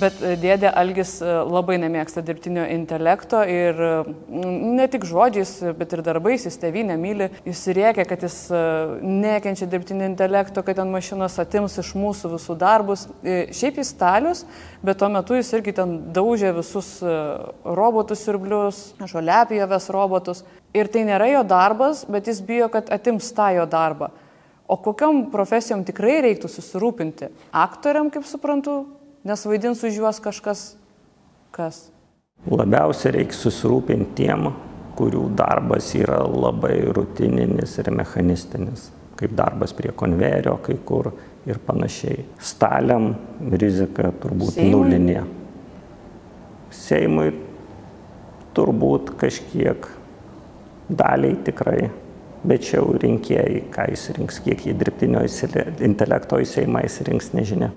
Bet dėdė Algis labai nemėgsta dirbtinio intelekto ir ne tik žodžiais, bet ir darbais, jis tėvynę myli, jis rėkia, kad jis nekenčia dirbtinio intelekto, kad ten mašinos atims iš mūsų visų darbus. Šiaip jis stalius, bet tuo metu jis irgi ten daužė visus robotus siurblius, žoliapjovės robotus. Ir tai nėra jo darbas, bet jis bijo, kad atims tą jo darbą. O kokiam profesijom tikrai reiktų susirūpinti? Aktoriam, kaip suprantu, nes vaidins už juos kažkas, kas? Labiausiai reikia susirūpinti tiem, kurių darbas yra labai rutininis ir mechanistinis, kaip darbas prie konvejerio kai kur ir panašiai. Staliam rizika turbūt nulinė. Seimui turbūt kažkiek, daliai tikrai. Bet čia jau rinkėjai, ką jis rinks, kiek jį dirbtinio intelekto į Seimą jis rinks, nežinia.